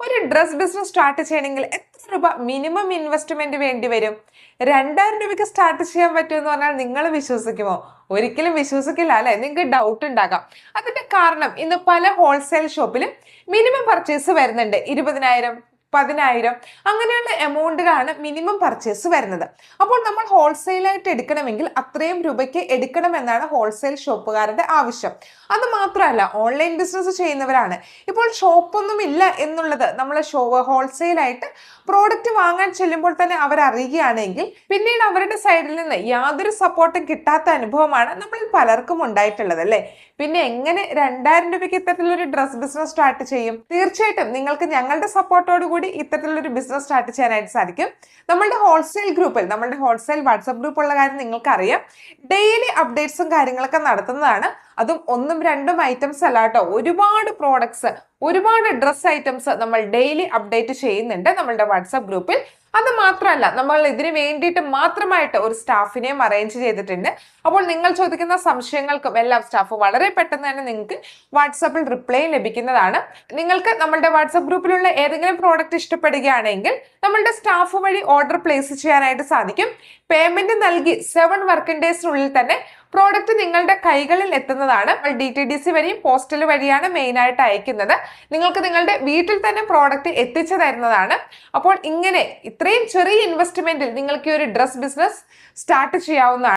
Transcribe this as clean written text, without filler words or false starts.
ഒരു dress business start ചെയ്യണമെങ്കിൽ എത്ര രൂപ മിനിമം ഇൻവെസ്റ്റ്മെന്റ് വേണ്ടി വരും? 2000 രൂപയ്ക്ക് സ്റ്റാർട്ട് ചെയ്യാൻ പറ്റുമെന്ന് പറഞ്ഞാൽ നിങ്ങൾ വിശ്വസിക്കുമോ? ഒരിക്കലും വിശ്വസിക്കില്ല അല്ലെ? നിങ്ങൾക്ക് ഡൗട്ട് ഉണ്ടാകാം. അതിന്റെ കാരണം ഇന്ന് പല ഹോൾസെയിൽ ഷോപ്പിലും മിനിമം പർച്ചേസ് വരുന്നുണ്ട്. 20,000, 10,000 അങ്ങനെയുള്ള എമൗണ്ടിലാണ് മിനിമം പർച്ചേസ് വരുന്നത്. അപ്പോൾ നമ്മൾ ഹോൾസെയിലായിട്ട് എടുക്കണമെങ്കിൽ അത്രയും രൂപയ്ക്ക് എടുക്കണമെന്നാണ് ഹോൾസെയിൽ ഷോപ്പുകാരുടെ ആവശ്യം. അത് മാത്രമല്ല, ഓൺലൈൻ ബിസിനസ് ചെയ്യുന്നവരാണ് ഇപ്പോൾ ഷോപ്പൊന്നും ഇല്ല എന്നുള്ളത് നമ്മൾ ഹോൾസെയിലായിട്ട് പ്രോഡക്റ്റ് വാങ്ങാൻ ചെല്ലുമ്പോൾ തന്നെ അവർ അറിയുകയാണെങ്കിൽ പിന്നീട് അവരുടെ സൈഡിൽ നിന്ന് യാതൊരു സപ്പോർട്ടും കിട്ടാത്ത അനുഭവമാണ് നമ്മളിൽ പലർക്കും ഉണ്ടായിട്ടുള്ളത് അല്ലേ? പിന്നെ എങ്ങനെ 2000 രൂപയ്ക്ക് ഇത്തരത്തിലൊരു ഡ്രസ് ബിസിനസ് സ്റ്റാർട്ട് ചെയ്യും? തീർച്ചയായിട്ടും നിങ്ങൾക്ക് ഞങ്ങളുടെ സപ്പോർട്ടോട് കൂടി ഇത്തരത്തിലൊരു ബിസിനസ് സ്റ്റാർട്ട് ചെയ്യാനായിട്ട് സാധിക്കും. നമ്മളുടെ ഹോൾസെയിൽ ഗ്രൂപ്പിൽ, നമ്മളുടെ ഹോൾസെയിൽ വാട്സ്ആപ്പ് ഗ്രൂപ്പ് ഉള്ള കാര്യം നിങ്ങൾക്കറിയാം. ഡെയിലി അപ്ഡേറ്റ്സും കാര്യങ്ങളൊക്കെ നടത്തുന്നതാണ്. അതും 1-2 ഐറ്റംസ് അല്ല കേട്ടോ, ഒരുപാട് പ്രോഡക്ട്സ്, ഒരുപാട് ഡ്രസ് ഐറ്റംസ് നമ്മൾ ഡെയിലി അപ്ഡേറ്റ് ചെയ്യുന്നുണ്ട് നമ്മളുടെ വാട്സ്ആപ്പ് ഗ്രൂപ്പിൽ. അത് മാത്രമല്ല, നമ്മൾ ഇതിന് വേണ്ടിയിട്ട് മാത്രമായിട്ട് ഒരു സ്റ്റാഫിനെയും അറേഞ്ച് ചെയ്തിട്ടുണ്ട്. അപ്പോൾ നിങ്ങൾ ചോദിക്കുന്ന സംശയങ്ങൾക്കും എല്ലാം സ്റ്റാഫ് വളരെ പെട്ടെന്ന് തന്നെ നിങ്ങൾക്ക് വാട്സാപ്പിൽ റിപ്ലൈ ലഭിക്കുന്നതാണ്. നിങ്ങൾക്ക് നമ്മളുടെ വാട്സാപ്പ് ഗ്രൂപ്പിലുള്ള ഏതെങ്കിലും പ്രോഡക്റ്റ് ഇഷ്ടപ്പെടുകയാണെങ്കിൽ നമ്മളുടെ സ്റ്റാഫ് വഴി ഓർഡർ പ്ലേസ് ചെയ്യാനായിട്ട് സാധിക്കും. പേയ്മെന്റ് നൽകി 7 വർക്കിംഗ് ഡേയ്സിനുള്ളിൽ തന്നെ പ്രോഡക്റ്റ് നിങ്ങളുടെ കൈകളിൽ എത്തുന്നതാണ്. DTDC വഴിയും പോസ്റ്റൽ വഴിയാണ് മെയിൻ ആയിട്ട് അയക്കുന്നത്. നിങ്ങൾക്ക് നിങ്ങളുടെ വീട്ടിൽ തന്നെ പ്രോഡക്റ്റ് എത്തിച്ചു തരുന്നതാണ്. അപ്പോൾ ഇങ്ങനെ ഇത്രയും ചെറിയ ഇൻവെസ്റ്റ്മെന്റിൽ നിങ്ങൾക്ക് ഒരു ഡ്രസ് ബിസിനസ് സ്റ്റാർട്ട് ചെയ്യാവുന്നതാണ്.